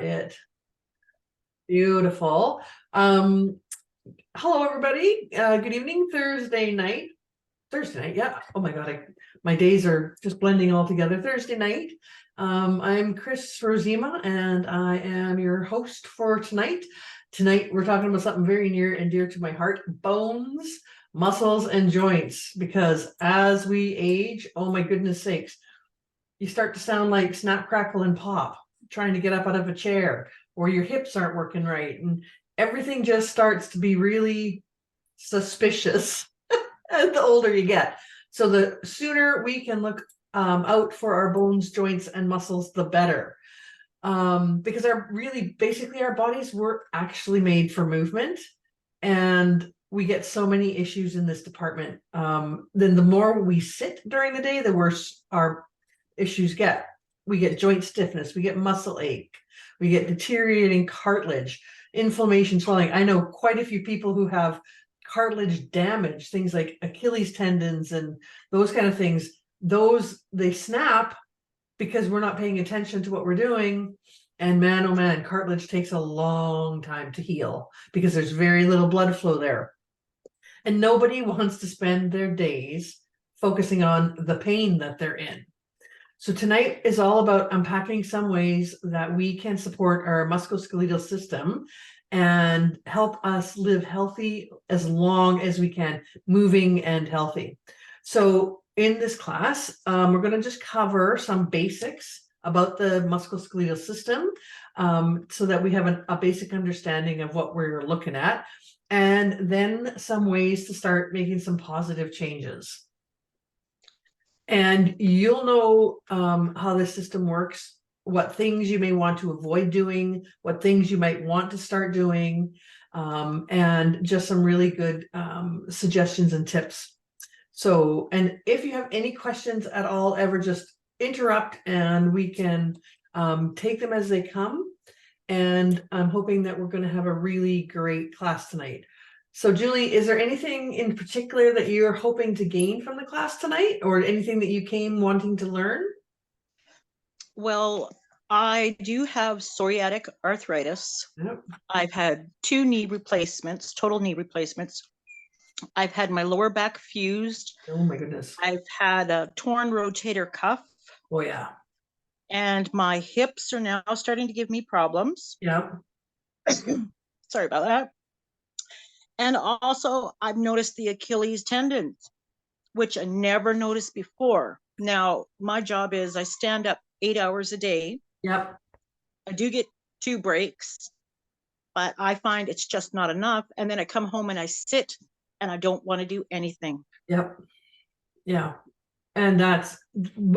that it? Beautiful. Hello, everybody. Good evening. Thursday night. Yeah. Oh my God, my days are just blending all together. Thursday night. I'm Chris Rosima, and I am your host for tonight. Tonight, we're talking about something very near and dear to my heart: bones, muscles, and joints. Because as we age, oh my goodness sakes, you start to sound like snap, crackle, and pop, trying to get up out of a chair, or your hips aren't working right, and everything just starts to be really suspicious as the older you get. So the sooner we can look out for our bones, joints, and muscles, the better. Because basically our bodies were actually made for movement, and we get so many issues in this department. Then the more we sit during the day, the worse our issues get. We get joint stiffness, we get muscle ache, we get deteriorating cartilage, inflammation, swelling. I know quite a few people who have cartilage damage, things like Achilles tendons and those kind of things. Those, they snap because we're not paying attention to what we're doing. And man, oh man, cartilage takes a long time to heal because there's very little blood flow there. And nobody wants to spend their days focusing on the pain that they're in. So tonight is all about unpacking some ways that we can support our musculoskeletal system and help us live healthy as long as we can, moving and healthy. So in this class, we're going to just cover some basics about the musculoskeletal system, so that we have a basic understanding of what we're looking at, and then some ways to start making some positive changes. And you'll know how the system works, what things you may want to avoid doing, what things you might want to start doing, and just some really good suggestions and tips. So, and if you have any questions at all, ever, just interrupt and we can take them as they come. And I'm hoping that we're going to have a really great class tonight. So Julie, is there anything in particular that you're hoping to gain from the class tonight, or anything that you came wanting to learn? Well, I do have psoriatic arthritis. Yep. I've had 2 knee replacements, total knee replacements. I've had my lower back fused. Oh my goodness. I've had a torn rotator cuff. Oh yeah. And my hips are now starting to give me problems. Yep. Sorry about that. And also, I've noticed the Achilles tendons, which I never noticed before. Now, my job is I stand up 8 hours a day. Yep. I do get 2 breaks, but I find it's just not enough. And then I come home and I sit and I don't want to do anything. Yep. Yeah. And that's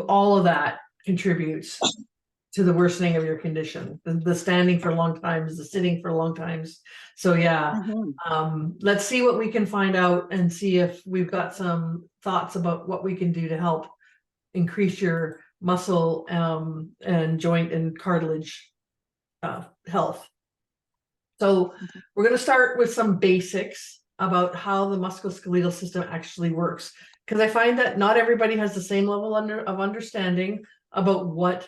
all of that contributes to the worsening of your condition. The standing for long times, the sitting for long times. So yeah, let's see what we can find out and see if we've got some thoughts about what we can do to help increase your muscle and joint and cartilage health. So we're going to start with some basics about how the musculoskeletal system actually works, because I find that not everybody has the same level of understanding about what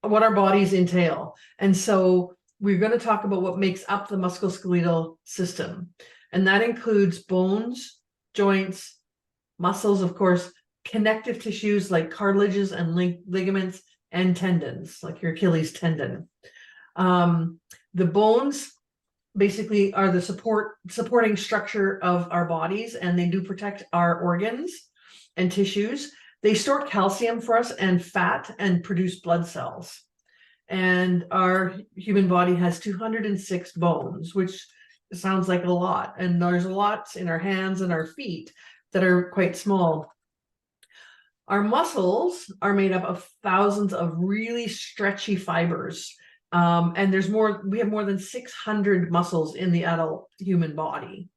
our bodies entail. And so we're going to talk about what makes up the musculoskeletal system, and that includes bones, joints, muscles, of course, connective tissues like cartilages and ligaments, and tendons like your Achilles tendon. The bones basically are the supporting structure of our bodies, and they do protect our organs and tissues. They store calcium for us and fat and produce blood cells. And our human body has 206 bones, which sounds like a lot. And there's lots in our hands and our feet that are quite small. Our muscles are made up of thousands of really stretchy fibers. And we have more than 600 muscles in the adult human body.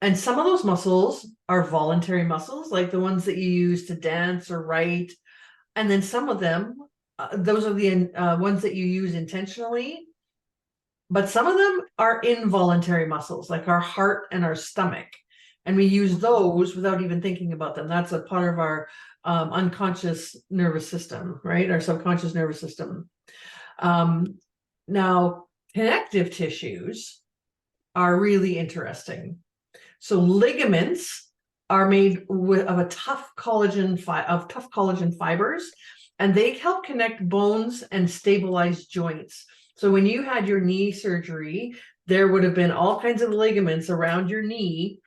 And some of those muscles are voluntary muscles, like the ones that you use to dance or write. And then some of them, those are the ones that you use intentionally. But some of them are involuntary muscles, like our heart and our stomach. And we use those without even thinking about them. That's a part of our unconscious nervous system, right? Our subconscious nervous system. Now, connective tissues are really interesting. So ligaments are made of tough collagen fibers, and they help connect bones and stabilize joints. So when you had your knee surgery, there would have been all kinds of ligaments around your knee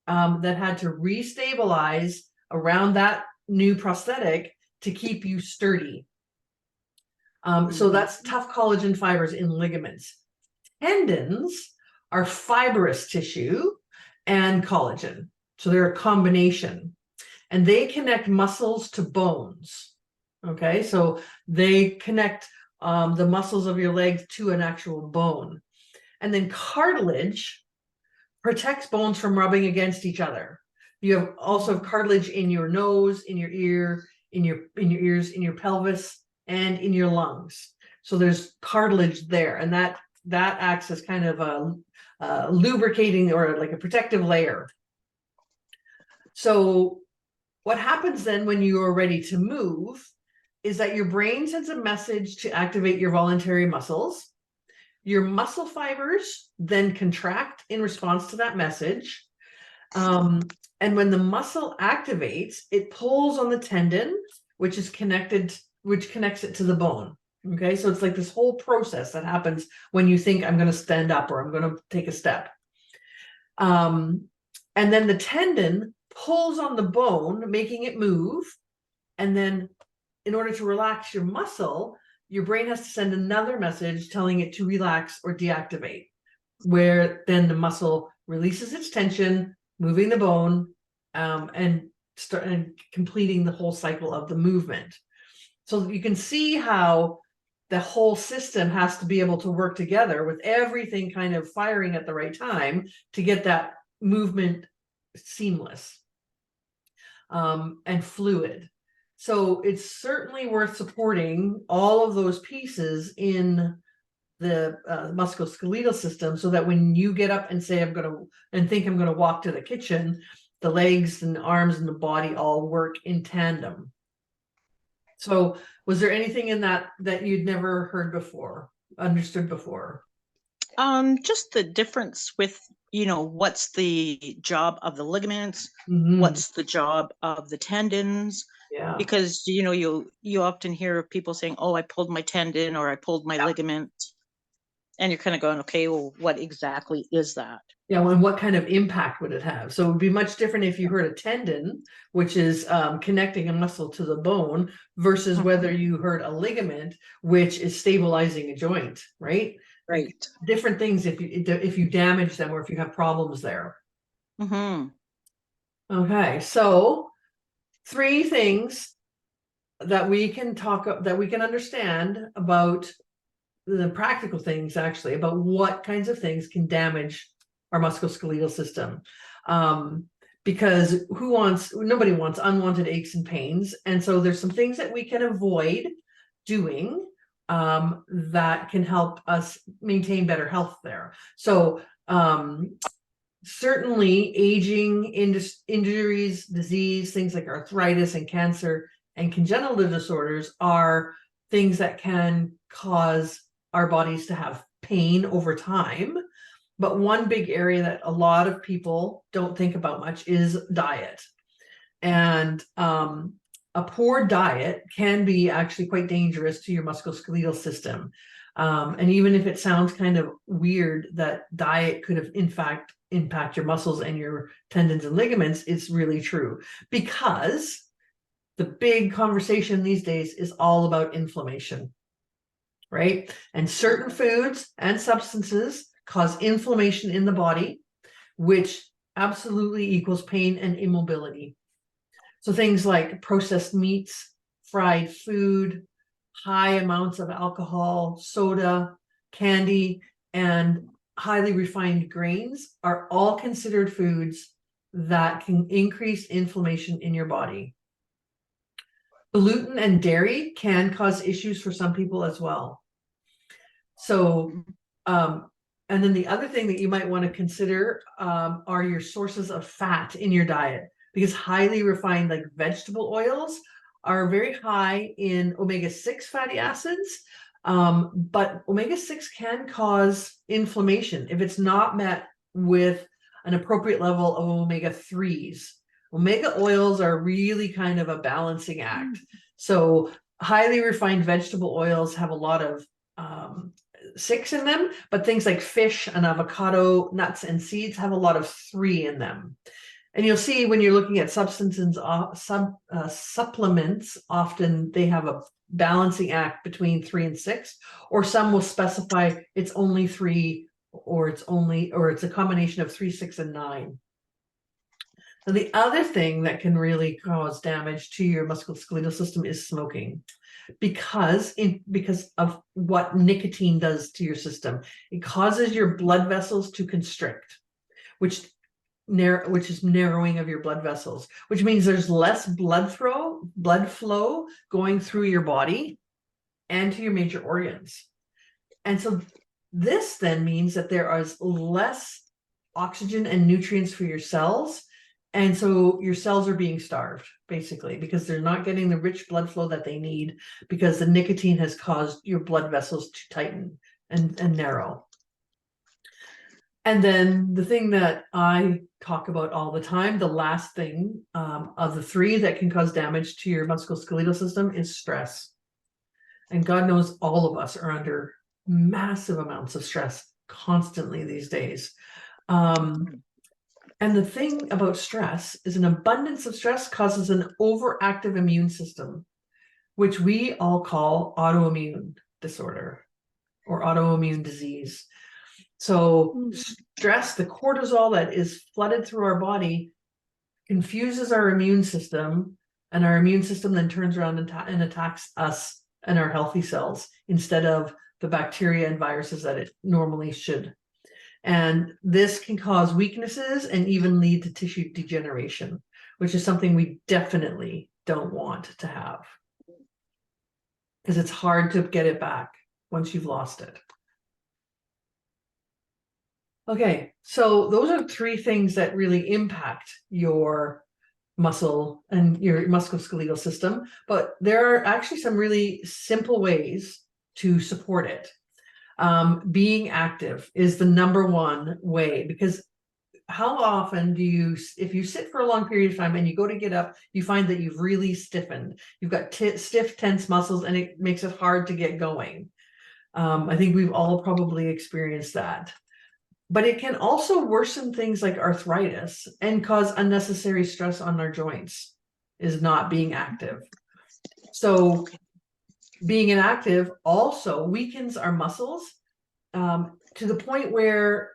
that had to restabilize around that new prosthetic to keep you sturdy. So that's tough collagen fibers in ligaments. Tendons are fibrous tissue and collagen. So they're a combination, and they connect muscles to bones. Okay, so they connect the muscles of your legs to an actual bone. And then cartilage protects bones from rubbing against each other. You have also cartilage in your nose, in your ear, in your ears, in your pelvis, and in your lungs. So there's cartilage there, and that acts as kind of a lubricating or like a protective layer. So what happens then when you are ready to move is that your brain sends a message to activate your voluntary muscles. Your muscle fibers then contract in response to that message. And when the muscle activates, it pulls on the tendon, which connects it to the bone. Okay, so it's like this whole process that happens when you think I'm going to stand up or I'm going to take a step. And then the tendon pulls on the bone, making it move. And then in order to relax your muscle, your brain has to send another message telling it to relax or deactivate, where then the muscle releases its tension, moving the bone, and completing the whole cycle of the movement. So you can see how the whole system has to be able to work together with everything kind of firing at the right time to get that movement seamless and fluid. So it's certainly worth supporting all of those pieces in the musculoskeletal system, so that when you get up and say I'm going to walk to the kitchen, the legs and the arms and the body all work in tandem. So was there anything in that you'd never heard before, understood before? Just the difference with, what's the job of the ligaments, Mm-hmm. what's the job of the tendons, Yeah. because, you often hear people saying, oh, I pulled my tendon or I pulled my ligament. And you're kind of going, okay, well, what exactly is that? Yeah, well, and what kind of impact would it have? So it would be much different if you heard a tendon, which is connecting a muscle to the bone, versus whether you heard a ligament, which is stabilizing a joint, right? Right. Different things if you damage them or if you have problems there. Okay, so 3 things that we can understand about the practical things, actually, about what kinds of things can damage our musculoskeletal system. Because nobody wants unwanted aches and pains. And so there's some things that we can avoid doing that can help us maintain better health there. So certainly aging, injuries, disease, things like arthritis and cancer and congenital disorders are things that can cause our bodies to have pain over time. But one big area that a lot of people don't think about much is diet. And a poor diet can be actually quite dangerous to your musculoskeletal system. And even if it sounds kind of weird that diet could have, in fact, impact your muscles and your tendons and ligaments, it's really true. Because the big conversation these days is all about inflammation, right? And certain foods and substances cause inflammation in the body, which absolutely equals pain and immobility. So things like processed meats, fried food, high amounts of alcohol, soda, candy, and highly refined grains are all considered foods that can increase inflammation in your body. Gluten and dairy can cause issues for some people as well. So, and then the other thing that you might want to consider are your sources of fat in your diet, because highly refined, like vegetable oils, are very high in omega-6 fatty acids, But omega-6 can cause inflammation if it's not met with an appropriate level of omega-3s. Omega oils are really kind of a balancing act. So highly refined vegetable oils have a lot of 6 in them, but things like fish and avocado, nuts and seeds have a lot of 3 in them. And you'll see when you're looking at substances, supplements, often they have a balancing act between 3 and 6, or some will specify it's only 3, or it's a combination of 3, 6, and 9. Now, the other thing that can really cause damage to your musculoskeletal system is smoking, because of what nicotine does to your system. It causes your blood vessels to constrict, which is narrowing of your blood vessels, which means there's less blood flow going through your body and to your major organs. And so this then means that there is less oxygen and nutrients for your cells. And so your cells are being starved, basically, because they're not getting the rich blood flow that they need, because the nicotine has caused your blood vessels to tighten and narrow. And then the thing that I talk about all the time, the last thing of the 3 that can cause damage to your musculoskeletal system is stress. And God knows all of us are under massive amounts of stress constantly these days. And the thing about stress is an abundance of stress causes an overactive immune system, which we all call autoimmune disorder or autoimmune disease. So stress, the cortisol that is flooded through our body, confuses our immune system, and our immune system then turns around and attacks us and our healthy cells instead of the bacteria and viruses that it normally should. And this can cause weaknesses and even lead to tissue degeneration, which is something we definitely don't want to have, because it's hard to get it back once you've lost it. Okay, so those are 3 things that really impact your muscle and your musculoskeletal system, but there are actually some really simple ways to support it. Being active is the #1 way, because how often do you, if you sit for a long period of time and you go to get up, you find that you've really stiffened. You've got stiff, tense muscles, and it makes it hard to get going. I think we've all probably experienced that. But it can also worsen things like arthritis and cause unnecessary stress on our joints, is not being active. So being inactive also weakens our muscles to the point where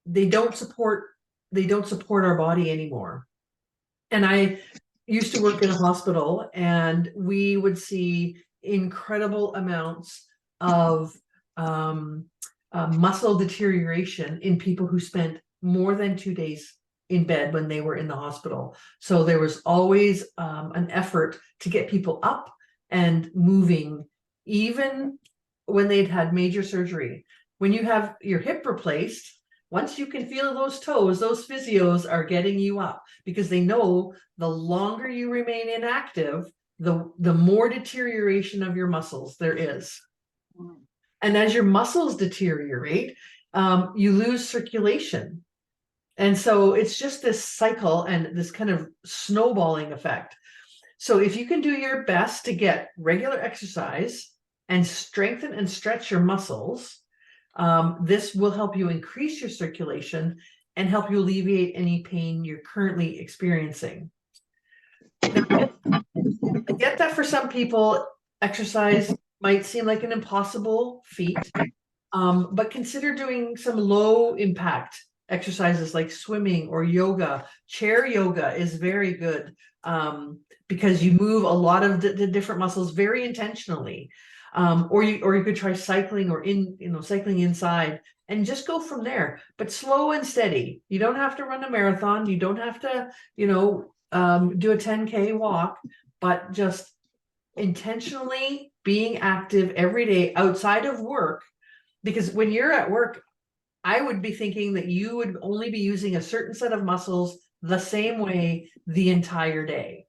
they don't support our body anymore. And I used to work in a hospital, and we would see incredible amounts of muscle deterioration in people who spent more than 2 days in bed when they were in the hospital. So there was always an effort to get people up and moving, even when they'd had major surgery. When you have your hip replaced, once you can feel those toes, those physios are getting you up, because they know the longer you remain inactive, the more deterioration of your muscles there is. And as your muscles deteriorate, you lose circulation. And so it's just this cycle and this kind of snowballing effect. So if you can do your best to get regular exercise and strengthen and stretch your muscles, this will help you increase your circulation and help you alleviate any pain you're currently experiencing. Now, I get that for some people, exercise might seem like an impossible feat, but consider doing some low impact exercises like swimming or yoga. Chair yoga is very good because you move a lot of the different muscles very intentionally. Or you could try cycling, or cycling inside, and just go from there, but slow and steady. You don't have to run a marathon. You don't have to, do a 10K walk, but just intentionally being active every day outside of work. Because when you're at work, I would be thinking that you would only be using a certain set of muscles the same way the entire day.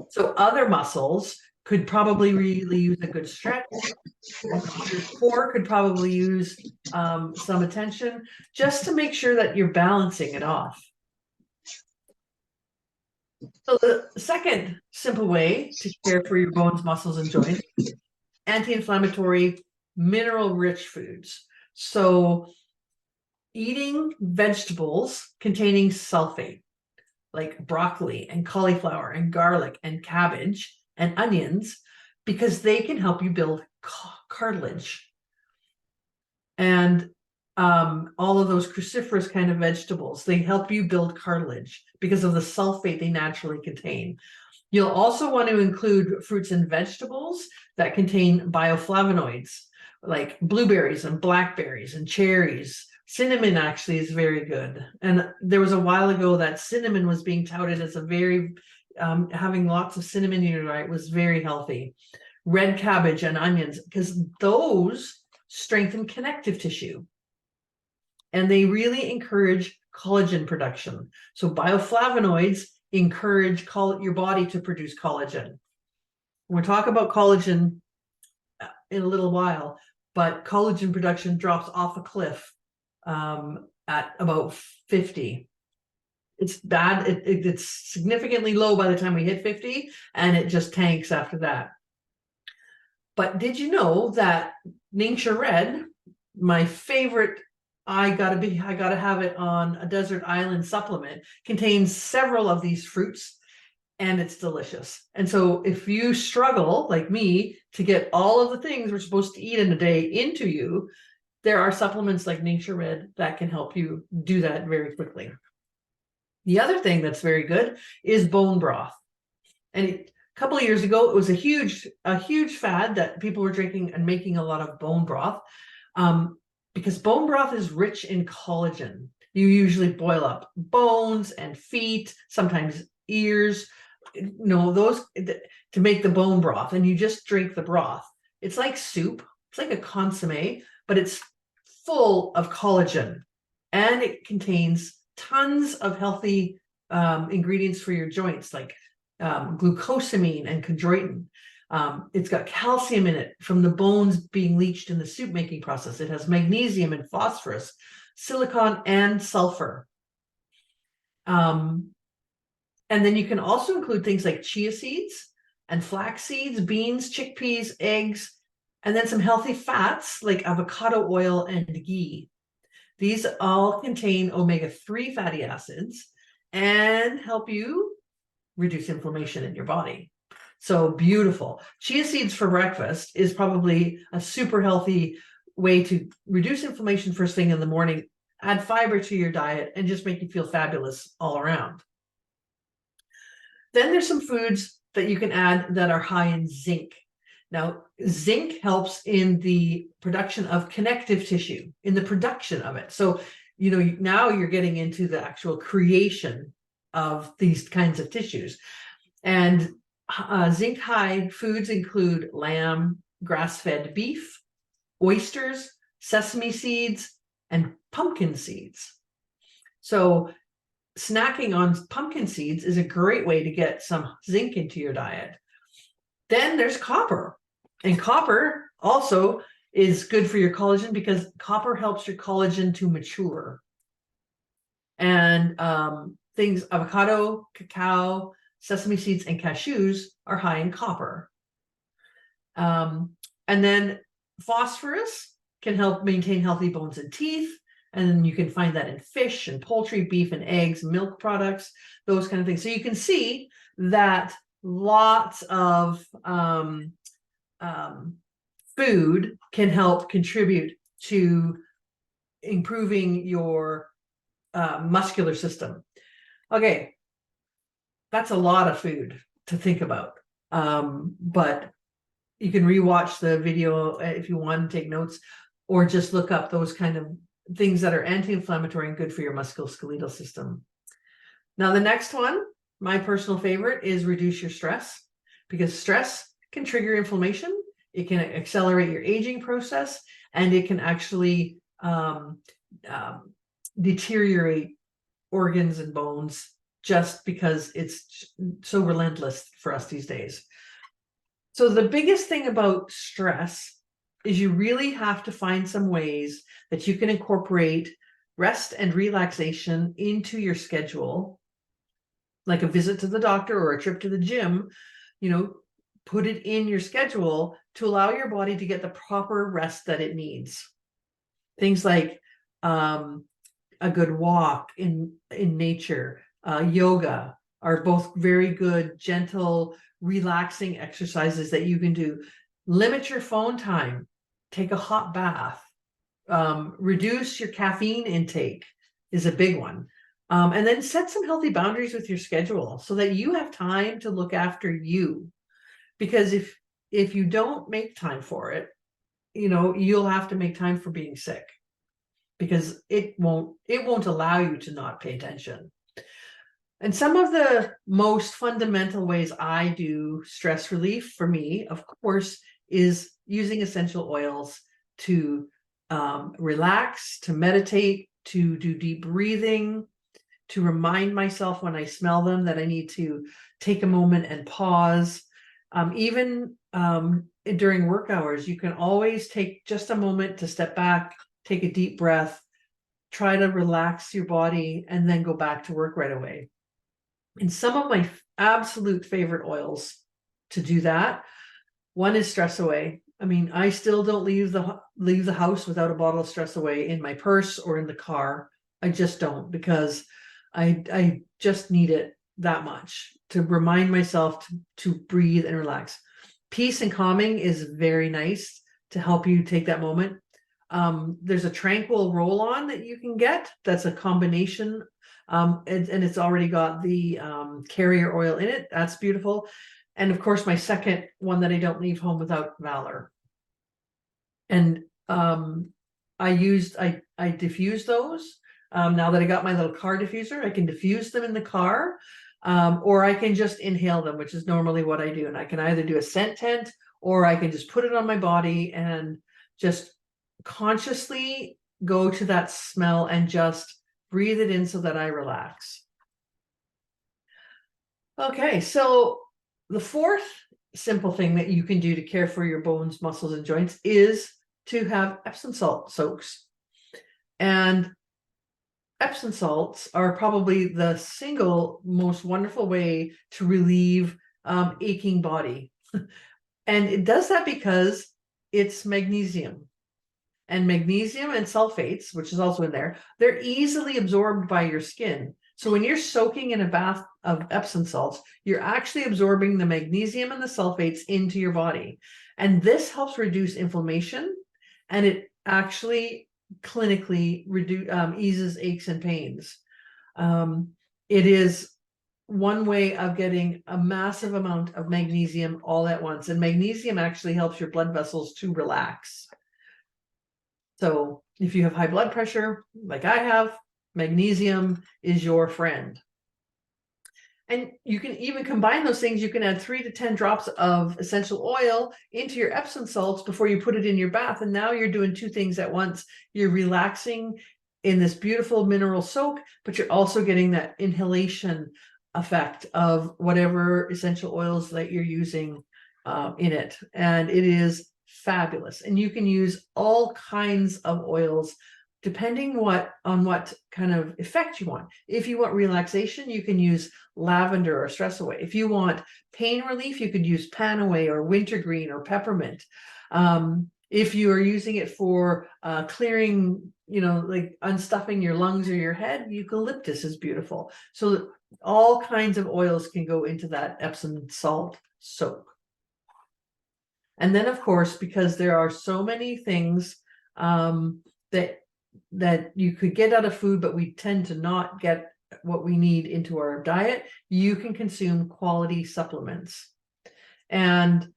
So other muscles could probably really use a good stretch. Your core could probably use some attention just to make sure that you're balancing it off. So the second simple way to care for your bones, muscles, and joints, anti-inflammatory, mineral-rich foods. So eating vegetables containing sulfate, like broccoli and cauliflower and garlic and cabbage and onions, because they can help you build cartilage. And all of those cruciferous kind of vegetables, they help you build cartilage because of the sulfate they naturally contain. You'll also want to include fruits and vegetables that contain bioflavonoids, like blueberries and blackberries and cherries. Cinnamon actually is very good. And there was a while ago that cinnamon was being touted as a very, having lots of cinnamon in your diet was very healthy. Red cabbage and onions, because those strengthen connective tissue. And they really encourage collagen production. So bioflavonoids encourage your body to produce collagen. We'll talk about collagen in a little while, but collagen production drops off a cliff at about 50. It's bad. It's significantly low by the time we hit 50, and it just tanks after that. But did you know that Nature Red, my favorite, I gotta have it on a desert island supplement, contains several of these fruits, and it's delicious. And so if you struggle like me to get all of the things we're supposed to eat in a day into you, there are supplements like Nature Red that can help you do that very quickly. The other thing that's very good is bone broth. And a couple of years ago, it was a huge fad that people were drinking and making a lot of bone broth. Because bone broth is rich in collagen. You usually boil up bones and feet, sometimes ears, those to make the bone broth, and you just drink the broth. It's like soup. It's like a consommé, but it's full of collagen, and it contains tons of healthy ingredients for your joints, like glucosamine and chondroitin. It's got calcium in it from the bones being leached in the soup making process. It has magnesium and phosphorus, silicon and sulfur. And then you can also include things like chia seeds and flax seeds, beans, chickpeas, eggs, and then some healthy fats like avocado oil and ghee. These all contain omega-3 fatty acids and help you reduce inflammation in your body. So beautiful. Chia seeds for breakfast is probably a super healthy way to reduce inflammation first thing in the morning, add fiber to your diet, and just make you feel fabulous all around. Then there's some foods that you can add that are high in zinc. Now, zinc helps in the production of connective tissue, in the production of it. So, now you're getting into the actual creation of these kinds of tissues. And zinc high foods include lamb, grass-fed beef, oysters, sesame seeds, and pumpkin seeds. So snacking on pumpkin seeds is a great way to get some zinc into your diet. Then there's copper, and copper also is good for your collagen because copper helps your collagen to mature. And things, avocado, cacao, sesame seeds, and cashews are high in copper. And then phosphorus can help maintain healthy bones and teeth. And you can find that in fish and poultry, beef and eggs, milk products, those kind of things. So you can see that lots of food can help contribute to improving your muscular system. Okay, that's a lot of food to think about. But you can rewatch the video if you want to take notes, or just look up those kind of things that are anti-inflammatory and good for your musculoskeletal system. Now, the next one, my personal favorite, is reduce your stress, because stress can trigger inflammation. It can accelerate your aging process, and it can actually deteriorate organs and bones just because it's so relentless for us these days. So the biggest thing about stress is you really have to find some ways that you can incorporate rest and relaxation into your schedule, like a visit to the doctor or a trip to the gym. Put it in your schedule to allow your body to get the proper rest that it needs. Things like a good walk in nature, yoga are both very good, gentle, relaxing exercises that you can do. Limit your phone time, take a hot bath, reduce your caffeine intake is a big one. And then set some healthy boundaries with your schedule so that you have time to look after you. Because if you don't make time for it, you'll have to make time for being sick, because it won't allow you to not pay attention. And some of the most fundamental ways I do stress relief for me, of course, is using essential oils to relax, to meditate, to do deep breathing, to remind myself when I smell them that I need to take a moment and pause. Even during work hours, you can always take just a moment to step back, take a deep breath, try to relax your body, and then go back to work right away. And some of my absolute favorite oils to do that, one is Stress Away. I mean, I still don't leave the house without a bottle of Stress Away in my purse or in the car. I just don't, because I just need it that much to remind myself to breathe and relax. Peace and calming is very nice to help you take that moment. There's a tranquil roll-on that you can get that's a combination, and it's already got the carrier oil in it. That's beautiful. And of course, my second one that I don't leave home without, Valor. And I diffuse those. Now that I got my little car diffuser, I can diffuse them in the car, or I can just inhale them, which is normally what I do. And I can either do a scent tent, or I can just put it on my body and just consciously go to that smell and just breathe it in so that I relax. Okay, so the fourth simple thing that you can do to care for your bones, muscles, and joints is to have Epsom salt soaks. And Epsom salts are probably the single most wonderful way to relieve aching body. And it does that because it's magnesium. And magnesium and sulfates, which is also in there, they're easily absorbed by your skin. So when you're soaking in a bath of Epsom salts, you're actually absorbing the magnesium and the sulfates into your body. And this helps reduce inflammation, and it actually clinically eases aches and pains. It is one way of getting a massive amount of magnesium all at once. And magnesium actually helps your blood vessels to relax. So if you have high blood pressure, like I have, magnesium is your friend. And you can even combine those things. You can add 3 to 10 drops of essential oil into your Epsom salts before you put it in your bath. And now you're doing 2 things at once. You're relaxing in this beautiful mineral soak, but you're also getting that inhalation effect of whatever essential oils that you're using in it. And it is fabulous. And you can use all kinds of oils depending on what kind of effect you want. If you want relaxation, you can use lavender or Stress Away. If you want pain relief, you could use Pan Away or wintergreen or peppermint. If you are using it for clearing, like unstuffing your lungs or your head, eucalyptus is beautiful. So all kinds of oils can go into that Epsom salt soak. And then, of course, because there are so many things that you could get out of food, but we tend to not get what we need into our diet, you can consume quality supplements. And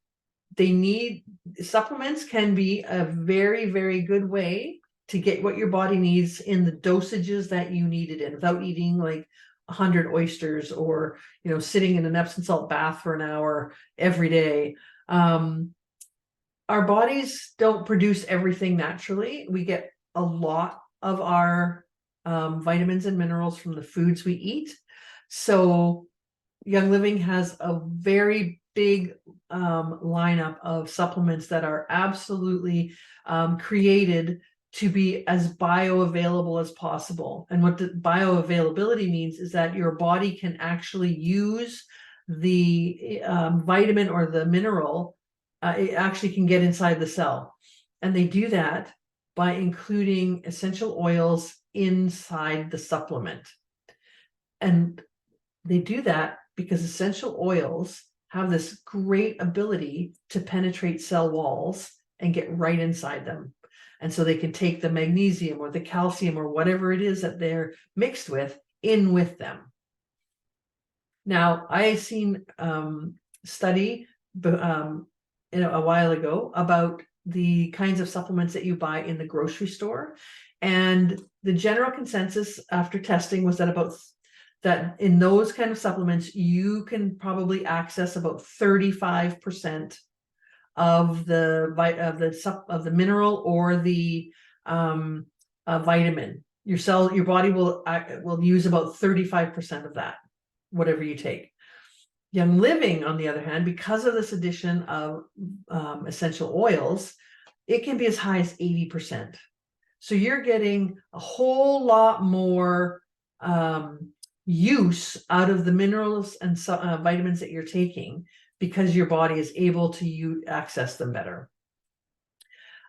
supplements can be a very, very good way to get what your body needs in the dosages that you need it in, without eating like 100 oysters or, sitting in an Epsom salt bath for an hour every day. Our bodies don't produce everything naturally. We get a lot of our vitamins and minerals from the foods we eat. So Young Living has a very big lineup of supplements that are absolutely created to be as bioavailable as possible. And what the bioavailability means is that your body can actually use the vitamin or the mineral. It actually can get inside the cell. And they do that by including essential oils inside the supplement. And they do that because essential oils have this great ability to penetrate cell walls and get right inside them. And so they can take the magnesium or the calcium or whatever it is that they're mixed with in with them. Now, I seen study a while ago about the kinds of supplements that you buy in the grocery store. And the general consensus after testing was that in those kind of supplements, you can probably access about 35% of the mineral or the vitamin. Your body will use about 35% of that, whatever you take. Young Living, on the other hand, because of this addition of essential oils, it can be as high as 80%. So you're getting a whole lot more use out of the minerals and vitamins that you're taking, because your body is able to access them better.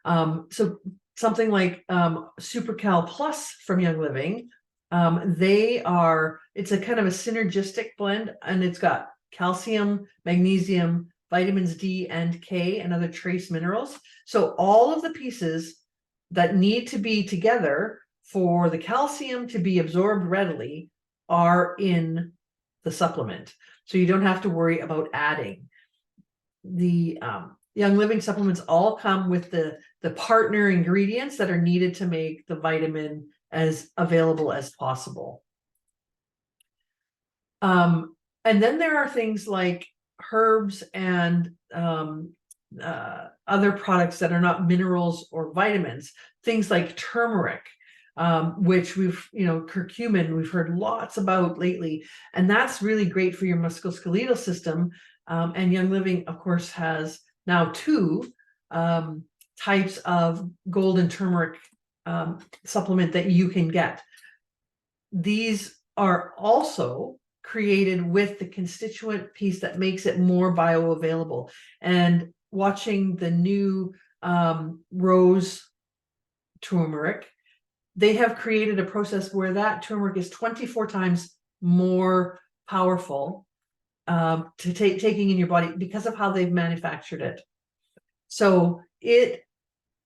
So something like SuperCal Plus from Young Living, it's a kind of a synergistic blend, and it's got calcium, magnesium, vitamins D and K, and other trace minerals. So all of the pieces that need to be together for the calcium to be absorbed readily are in the supplement. So you don't have to worry about adding. The Young Living supplements all come with the partner ingredients that are needed to make the vitamin as available as possible. And then there are things like herbs and other products that are not minerals or vitamins, things like turmeric, which curcumin, we've heard lots about lately, and that's really great for your musculoskeletal system. And Young Living, of course, has now 2 types of golden turmeric supplement that you can get. These are also created with the constituent piece that makes it more bioavailable. And watching the new rose turmeric, they have created a process where that turmeric is 24 times more powerful to taking in your body because of how they've manufactured it. So it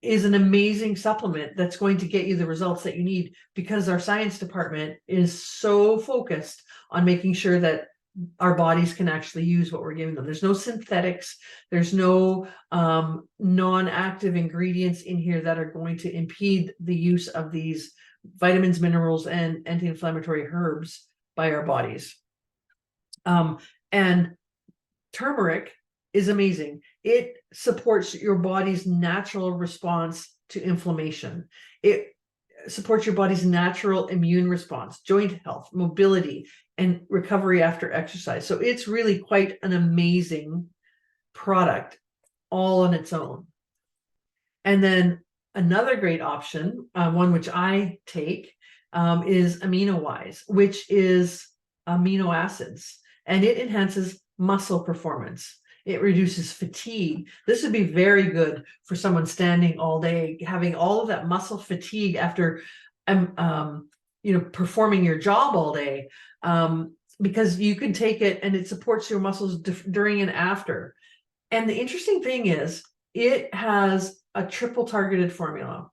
is an amazing supplement that's going to get you the results that you need, because our science department is so focused on making sure that our bodies can actually use what we're giving them. There's no synthetics, there's no non-active ingredients in here that are going to impede the use of these vitamins, minerals, and anti-inflammatory herbs by our bodies. And turmeric is amazing. It supports your body's natural response to inflammation. It supports your body's natural immune response, joint health, mobility, and recovery after exercise. So it's really quite an amazing product all on its own. And then another great option, one which I take, is AminoWise, which is amino acids, and it enhances muscle performance. It reduces fatigue. This would be very good for someone standing all day, having all of that muscle fatigue after performing your job all day, because you can take it and it supports your muscles during and after. And the interesting thing is, it has a triple targeted formula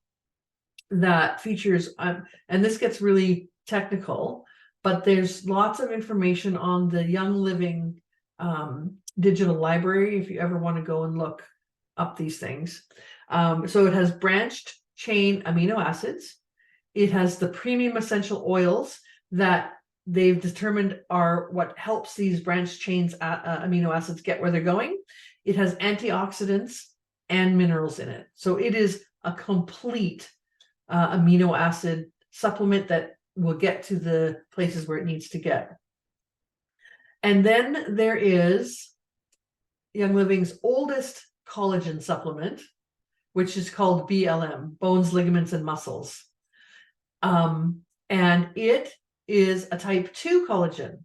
that features, and this gets really technical, but there's lots of information on the Young Living digital library if you ever want to go and look up these things. So it has branched chain amino acids. It has the premium essential oils that they've determined are what helps these branched chains amino acids get where they're going. It has antioxidants and minerals in it. So it is a complete amino acid supplement that will get to the places where it needs to get. And then there is Young Living's oldest collagen supplement, which is called BLM, bones, ligaments, and muscles. And it is a type 2 collagen.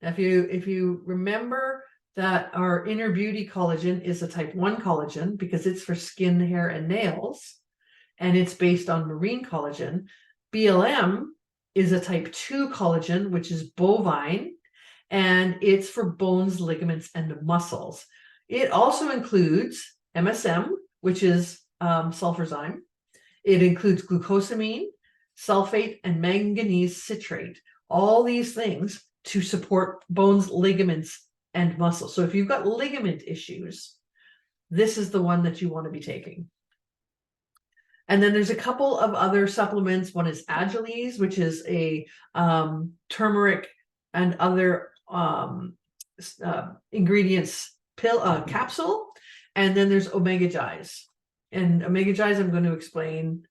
Now, if you remember that our Inner Beauty collagen is a type 1 collagen because it's for skin, hair, and nails, and it's based on marine collagen, BLM is a type 2 collagen, which is bovine, and it's for bones, ligaments, and muscles. It also includes MSM, which is sulfurzyme. It includes glucosamine, sulfate, and manganese citrate. All these things to support bones, ligaments, and muscles. So if you've got ligament issues, this is the one that you want to be taking. And then there's a couple of other supplements. One is Agiles, which is a turmeric and other ingredients capsule. And then there's Omega Gize. And Omega Gize, I'm going to explain.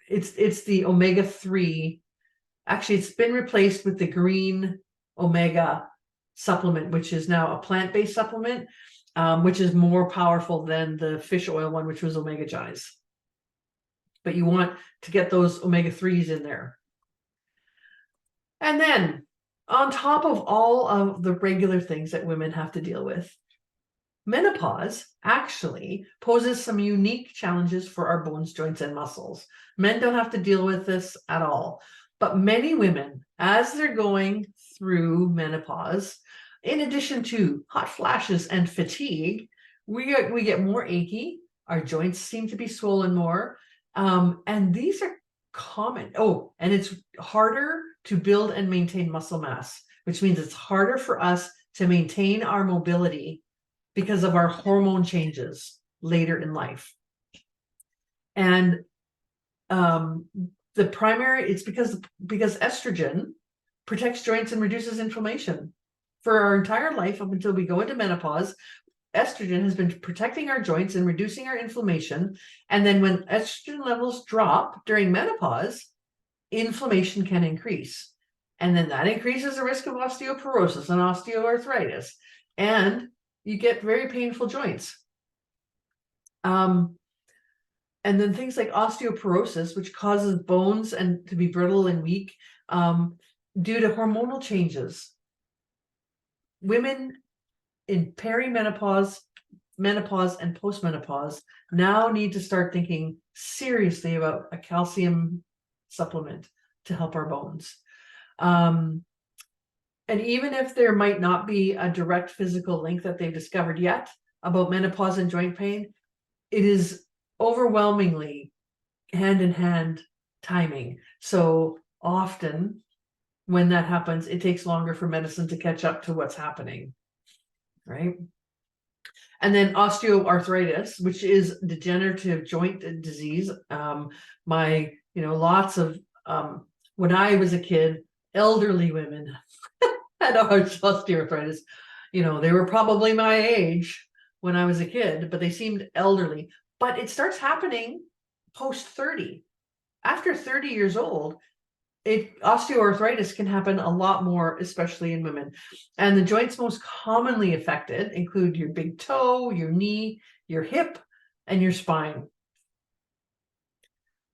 It's the omega-3. Actually, it's been replaced with the green omega supplement, which is now a plant-based supplement, which is more powerful than the fish oil one, which was Omega Gize. But you want to get those omega-3s in there. And then on top of all of the regular things that women have to deal with, menopause actually poses some unique challenges for our bones, joints, and muscles. Men don't have to deal with this at all. But many women, as they're going through menopause, in addition to hot flashes and fatigue, we get more achy. Our joints seem to be swollen more. And these are common. Oh, and it's harder to build and maintain muscle mass, which means it's harder for us to maintain our mobility because of our hormone changes later in life. And the primary, it's because estrogen protects joints and reduces inflammation. For our entire life, up until we go into menopause, estrogen has been protecting our joints and reducing our inflammation. And then when estrogen levels drop during menopause, inflammation can increase. And then that increases the risk of osteoporosis and osteoarthritis. And you get very painful joints. And then things like osteoporosis, which causes bones and to be brittle and weak due to hormonal changes. Women in perimenopause, menopause, and postmenopause now need to start thinking seriously about a calcium supplement to help our bones. And even if there might not be a direct physical link that they've discovered yet about menopause and joint pain, it is overwhelmingly hand-in-hand timing. So often when that happens, it takes longer for medicine to catch up to what's happening, right? And then osteoarthritis, which is degenerative joint disease. Lots of, when I was a kid, elderly women had osteoarthritis. They were probably my age when I was a kid, but they seemed elderly. But it starts happening post 30. After 30 years old, osteoarthritis can happen a lot more, especially in women. And the joints most commonly affected include your big toe, your knee, your hip, and your spine.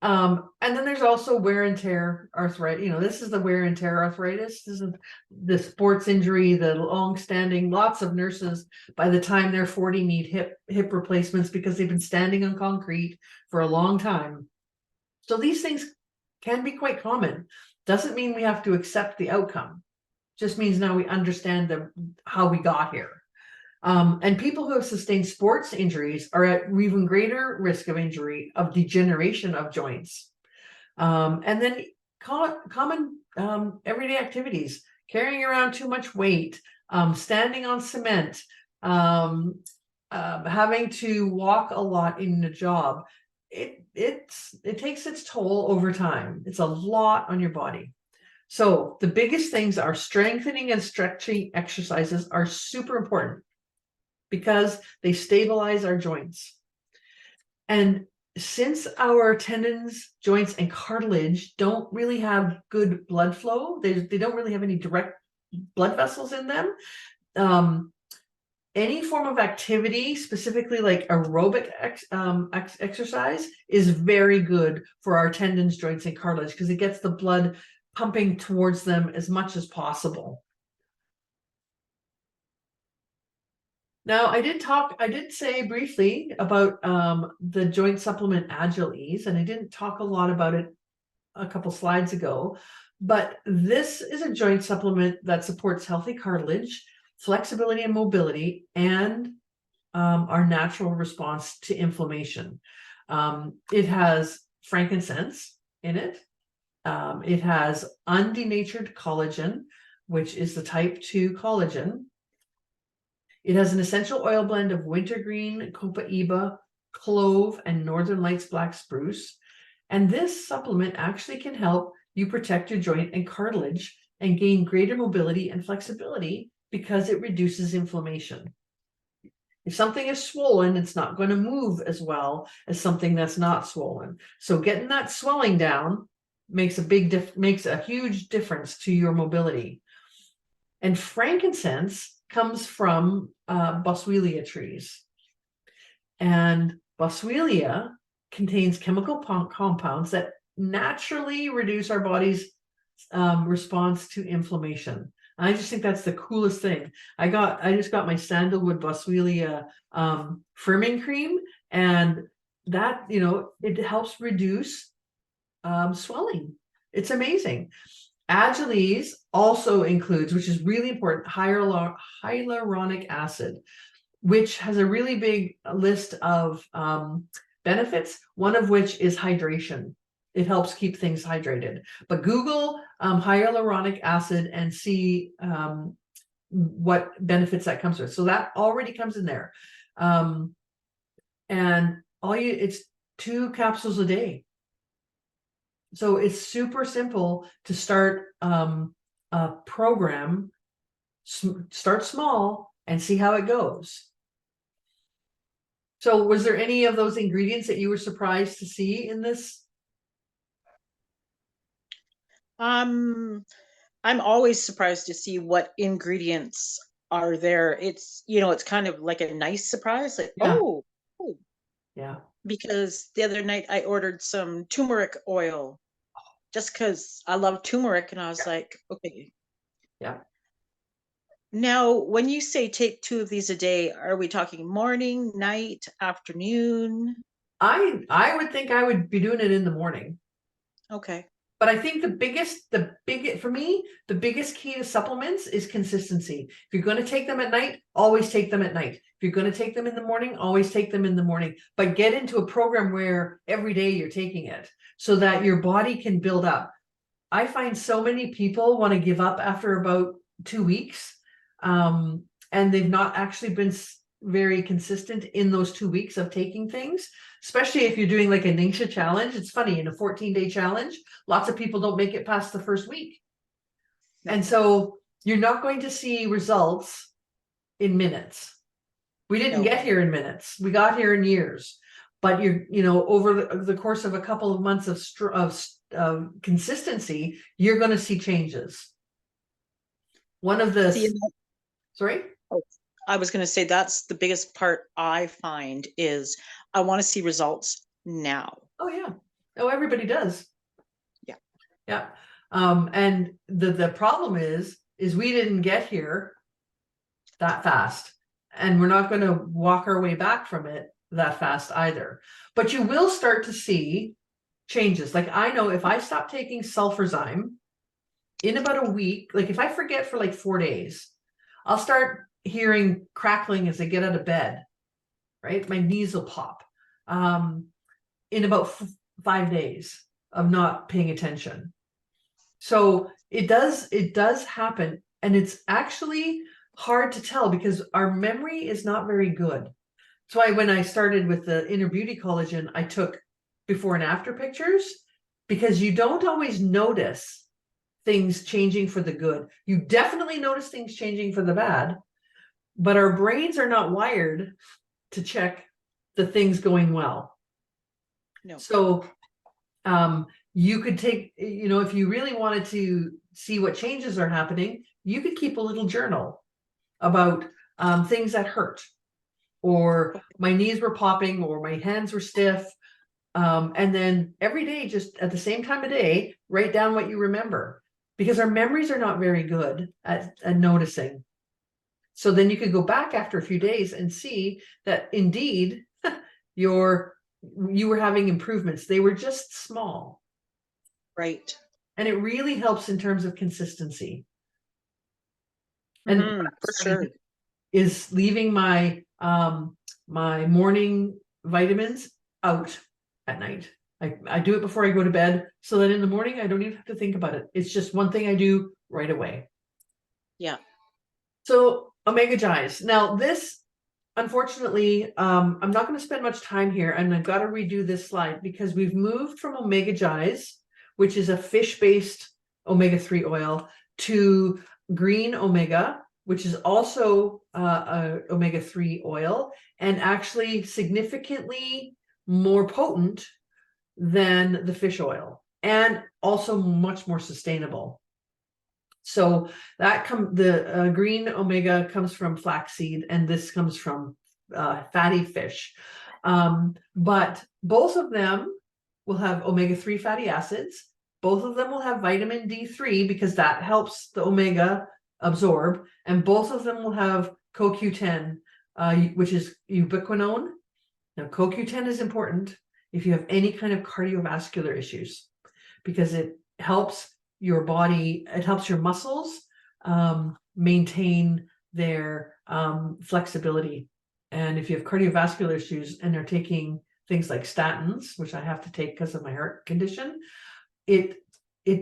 And then there's also wear and tear arthritis. This is the wear and tear arthritis. This is the sports injury, the long-standing. Lots of nurses, by the time they're 40, need hip replacements because they've been standing on concrete for a long time. So these things can be quite common. Doesn't mean we have to accept the outcome. Just means now we understand how we got here. And people who have sustained sports injuries are at even greater risk of injury, of degeneration of joints. And then common everyday activities, carrying around too much weight, standing on cement, having to walk a lot in a job. It takes its toll over time. It's a lot on your body. So the biggest things are strengthening and stretching exercises are super important because they stabilize our joints. And since our tendons, joints, and cartilage don't really have good blood flow, they don't really have any direct blood vessels in them, any form of activity, specifically like aerobic exercise, is very good for our tendons, joints, and cartilage because it gets the blood pumping towards them as much as possible. Now, I did say briefly about the joint supplement Agilese, and I didn't talk a lot about it a couple slides ago, but this is a joint supplement that supports healthy cartilage, flexibility and mobility, and our natural response to inflammation. It has frankincense in it. It has undenatured collagen, which is the type 2 collagen. It has an essential oil blend of wintergreen, copaiba, clove, and Northern Lights black spruce. And this supplement actually can help you protect your joint and cartilage and gain greater mobility and flexibility because it reduces inflammation. If something is swollen, it's not going to move as well as something that's not swollen. So getting that swelling down makes a huge difference to your mobility. And frankincense comes from boswellia trees. And boswellia contains chemical compounds that naturally reduce our body's response to inflammation. I just think that's the coolest thing. I just got my sandalwood boswellia firming cream, and that, it helps reduce swelling. It's amazing. Agilese also includes, which is really important, hyaluronic acid, which has a really big list of benefits, one of which is hydration. It helps keep things hydrated. But Google hyaluronic acid and see what benefits that comes with. So that already comes in there. And it's 2 capsules a day. So it's super simple to start a program. Start small and see how it goes. So was there any of those ingredients that you were surprised to see in this? I'm always surprised to see what ingredients are there. It's, it's kind of like a nice surprise, like, Yeah. oh, Yeah. because the other night I ordered some turmeric oil just because I love turmeric, and I was like, okay. Yeah. Now, when you say take 2 of these a day, are we talking morning, night, afternoon? I would think I would be doing it in the morning. Okay. But I think for me, the biggest key to supplements is consistency. If you're going to take them at night, always take them at night. If you're going to take them in the morning, always take them in the morning. But get into a program where every day you're taking it so that your body can build up. I find so many people want to give up after about 2 weeks, and they've not actually been very consistent in those 2 weeks of taking things, especially if you're doing like a Ningxia challenge. It's funny, in a 14-day challenge, lots of people don't make it past the first week. No. And so you're not going to see results in minutes. We didn't get here in minutes. We got here in years. But over the course of a couple of months of consistency, you're going to see changes. One of the sorry? Oh, I was going to say that's the biggest part I find is I want to see results now. Oh yeah. Oh, everybody does. Yeah. Yeah. And the problem is we didn't get here that fast, and we're not going to walk our way back from it that fast either. But you will start to see changes. Like, I know if I stop taking sulfurzyme in about a week, like if I forget for like 4 days, I'll start hearing crackling as I get out of bed, right? My knees will pop in about 5 days of not paying attention. So it does happen. And it's actually hard to tell because our memory is not very good. That's why when I started with the Inner Beauty Collagen, I took before and after pictures, because you don't always notice things changing for the good. You definitely notice things changing for the bad, but our brains are not wired to check the things going well. No. So you could take, if you really wanted to see what changes are happening, you could keep a little journal about things that hurt, or my knees were popping, or my hands were stiff. And then every day, just at the same time of day, write down what you remember, because our memories are not very good at noticing. So then you could go back after a few days and see that indeed you were having improvements. They were just small. Right. And it really helps in terms of consistency. And For sure. is leaving my my morning vitamins out at night. I do it before I go to bed, so that in the morning I don't even have to think about it. It's just one thing I do right away. Yeah. So omega Gi's. Now this, unfortunately, I'm not going to spend much time here, and I've got to redo this slide because we've moved from omega Gi's, which is a fish-based omega-3 oil, to green omega, which is also a omega-3 oil, and actually significantly more potent than the fish oil, and also much more sustainable. So that the green omega comes from flaxseed, and this comes from fatty fish. But both of them will have omega-3 fatty acids. Both of them will have vitamin D3 because that helps the omega absorb, and both of them will have CoQ10, which is ubiquinone. Now, CoQ10 is important if you have any kind of cardiovascular issues, because it helps your body, it helps your muscles maintain their flexibility. And if you have cardiovascular issues and are taking things like statins, which I have to take because of my heart condition, it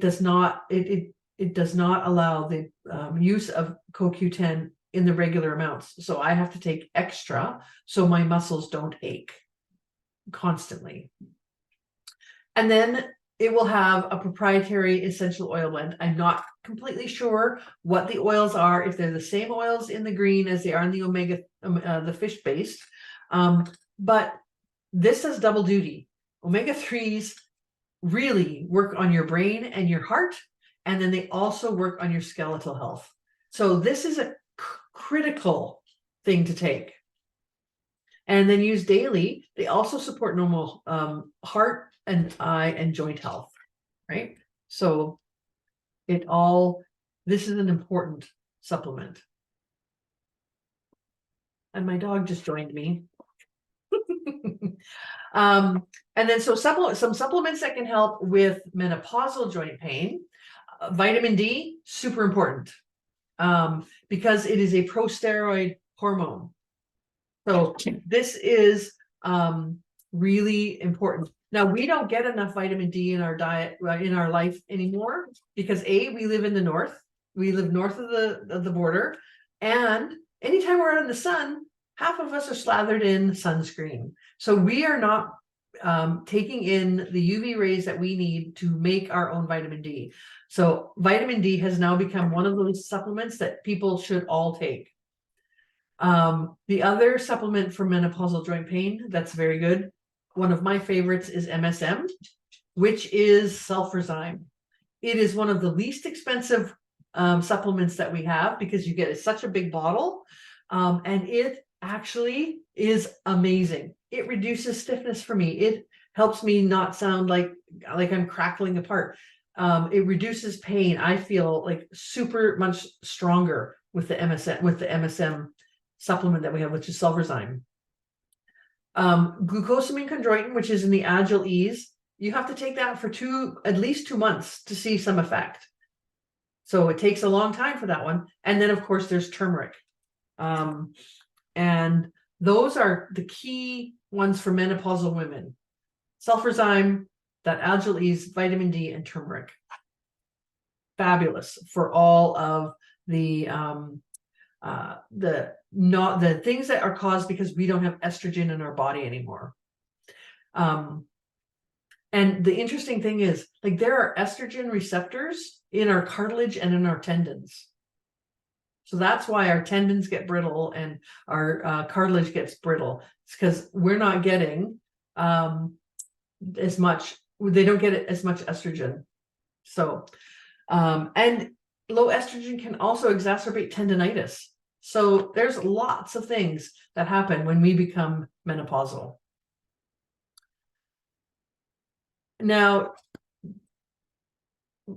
does not allow the use of CoQ10 in the regular amounts. So I have to take extra so my muscles don't ache constantly. And then it will have a proprietary essential oil blend. I'm not completely sure what the oils are, if they're the same oils in the green as they are in the omega, the fish-based. But this does double duty. Omega-3s really work on your brain and your heart, and then they also work on your skeletal health. So this is a critical thing to take. And then used daily, they also support normal heart and eye and joint health, right? So this is an important supplement. And my dog just joined me. And then some supplements that can help with menopausal joint pain. Vitamin D, super important, because it is a prosteroid hormone. So this is really important. Now, we don't get enough vitamin D in our diet, in our life anymore, because we live in the north. We live north of the border, and anytime we're out in the sun, half of us are slathered in sunscreen. So we are not taking in the UV rays that we need to make our own vitamin D. So vitamin D has now become one of those supplements that people should all take. The other supplement for menopausal joint pain that's very good, one of my favorites, is MSM, which is sulfurzyme. It is one of the least expensive supplements that we have, because you get such a big bottle, and it actually is amazing. It reduces stiffness for me. It helps me not sound like I'm crackling apart. It reduces pain. I feel like super much stronger with the MSM supplement that we have, which is sulfurzyme. Glucosamine chondroitin, which is in the Agile Ease, you have to take that for at least 2 months to see some effect. So it takes a long time for that one. And then, of course, there's turmeric. And those are the key ones for menopausal women: sulfurzyme, that Agile Ease, vitamin D, and turmeric. Fabulous for all of the things that are caused because we don't have estrogen in our body anymore. And the interesting thing is, like, there are estrogen receptors in our cartilage and in our tendons. So that's why our tendons get brittle and our cartilage gets brittle. It's because we're not getting as much, they don't get as much estrogen. So, and low estrogen can also exacerbate tendonitis. So there's lots of things that happen when we become menopausal. Now,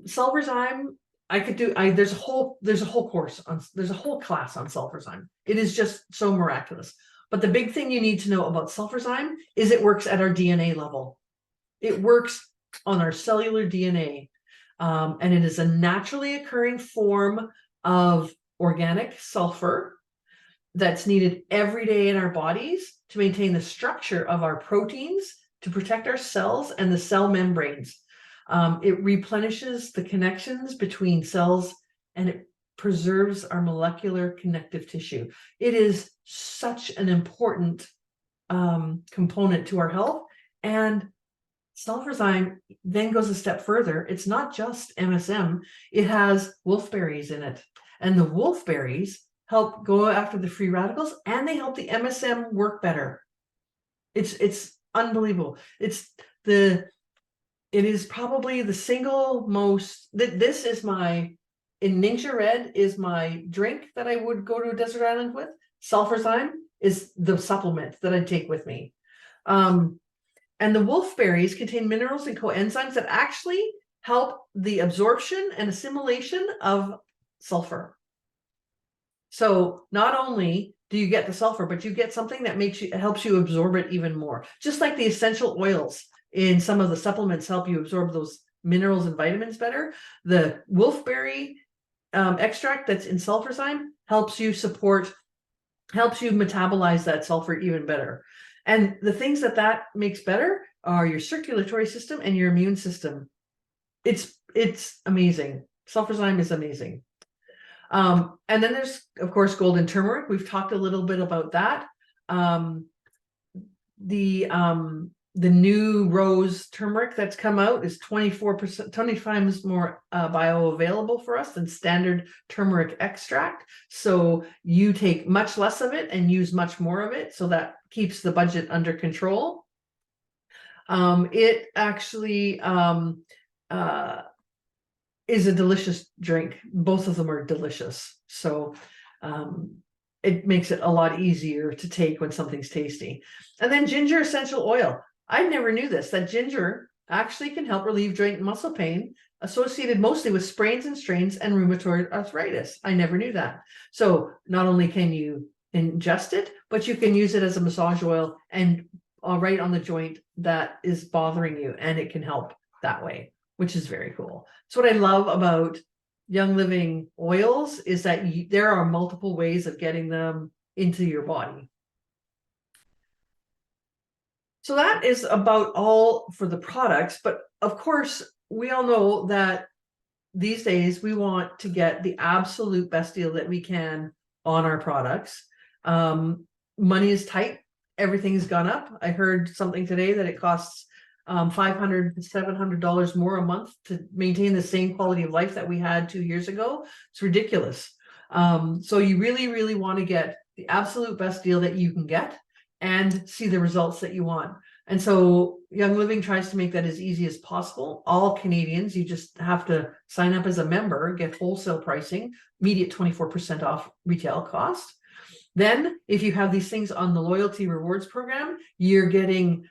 sulfurzyme, there's a whole class on sulfurzyme. It is just so miraculous. But the big thing you need to know about sulfurzyme is it works at our DNA level. It works on our cellular DNA. And it is a naturally occurring form of organic sulfur that's needed every day in our bodies to maintain the structure of our proteins, to protect our cells and the cell membranes. It replenishes the connections between cells, and it preserves our molecular connective tissue. It is such an important component to our health. And sulfurzyme then goes a step further. It's not just MSM, it has wolfberries in it. And the wolfberries help go after the free radicals, and they help the MSM work better. It's unbelievable. It is probably the single most, this is my, in Ningxia Red is my drink that I would go to a desert island with. Sulfurzyme is the supplement that I take with me. And the wolfberries contain minerals and coenzymes that actually help the absorption and assimilation of sulfur. So not only do you get the sulfur, but you get something that helps you absorb it even more. Just like the essential oils in some of the supplements help you absorb those minerals and vitamins better. The wolfberry extract that's in sulfurzyme helps you metabolize that sulfur even better. And the things that makes better are your circulatory system and your immune system. It's amazing. Sulfurzyme is amazing. And then there's, of course, golden turmeric. We've talked a little bit about that. The new rose turmeric that's come out is 24%, 20 times more bioavailable for us than standard turmeric extract. So you take much less of it and use much more of it. So that keeps the budget under control. It actually is a delicious drink. Both of them are delicious. So it makes it a lot easier to take when something's tasty. And then ginger essential oil. I never knew this, that ginger actually can help relieve joint and muscle pain associated mostly with sprains and strains and rheumatoid arthritis. I never knew that. So not only can you ingest it, but you can use it as a massage oil and right on the joint that is bothering you, and it can help that way, which is very cool. So what I love about Young Living oils is that there are multiple ways of getting them into your body. So that is about all for the products. But of course, we all know that these days we want to get the absolute best deal that we can on our products. Money is tight. Everything's gone up. I heard something today that it costs $500 to $700 more a month to maintain the same quality of life that we had 2 years ago. It's ridiculous. So you really, really want to get the absolute best deal that you can get and see the results that you want. And so Young Living tries to make that as easy as possible. All Canadians, you just have to sign up as a member, get wholesale pricing, immediate 24% off retail cost. Then if you have these things on the loyalty rewards program, you're getting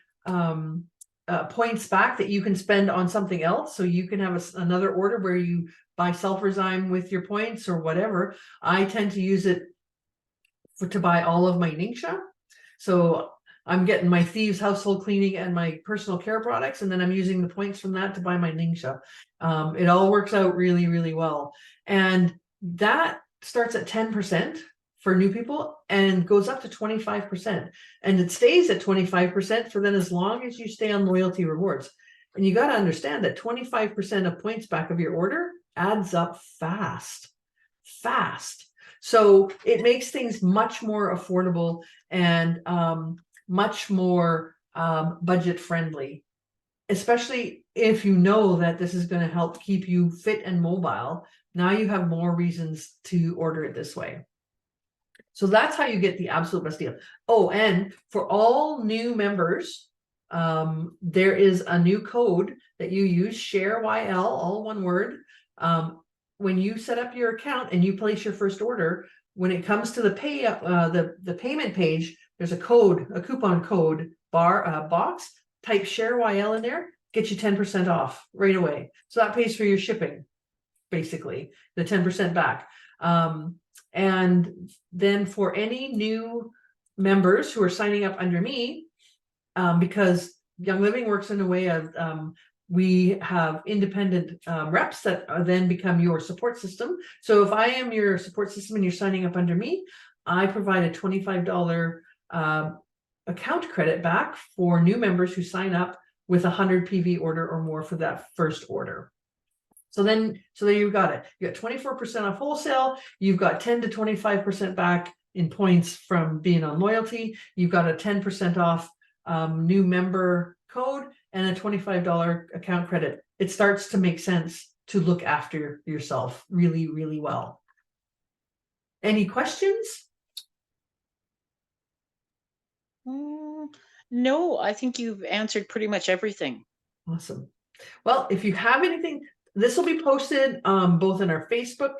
points back that you can spend on something else. So you can have another order where you buy sulfurzyme with your points or whatever. I tend to use it to buy all of my Ningxia. So I'm getting my Thieves household cleaning and my personal care products, and then I'm using the points from that to buy my Ningxia. It all works out really, really well. And that starts at 10% for new people and goes up to 25%. And it stays at 25% for then as long as you stay on loyalty rewards. And you got to understand that 25% of points back of your order adds up fast. So it makes things much more affordable and much more budget friendly, especially if you know that this is going to help keep you fit and mobile. Now you have more reasons to order it this way. So that's how you get the absolute best deal. Oh, and for all new members, there is a new code that you use, SHAREYL, all one word. When you set up your account and you place your first order, when it comes to the the payment page, there's a code, a coupon code box. Type share YL in there, get you 10% off right away. So that pays for your shipping, basically, the 10% back. And then for any new members who are signing up under me, because Young Living works in a way of we have independent reps that then become your support system. So if I am your support system and you're signing up under me, I provide a $25 account credit back for new members who sign up with 100 PV order or more for that first order. So there you've got it. You got 24% off wholesale. You've got 10 to 25% back in points from being on loyalty. You've got a 10% off new member code and a $25 account credit. It starts to make sense to look after yourself really, really well. Any questions? No, I think you've answered pretty much everything. Awesome. Well, if you have anything, this will be posted both in our Facebook,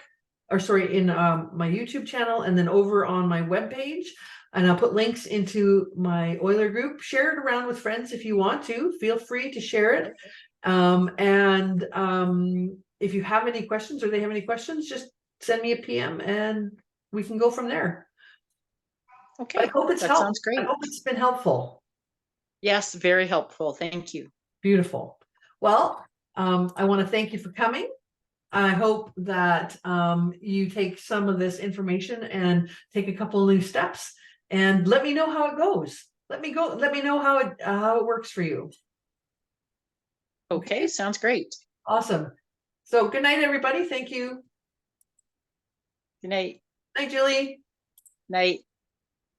or sorry, in my YouTube channel, and then over on my webpage. And I'll put links into my Euler group. Share it around with friends if you want to. Feel free to share it. If you have any questions or they have any questions, just send me a PM and we can go from there. Okay, I hope it's that helped. sounds great. I hope it's been helpful. Yes, very helpful. Thank you. Beautiful. Well, I want to thank you for coming. I hope that you take some of this information and take a couple of new steps and let me know how it goes. Let me know how it works for you. Okay, sounds great. Awesome. So good night, everybody. Thank you. Good night. Night, Julie. Night.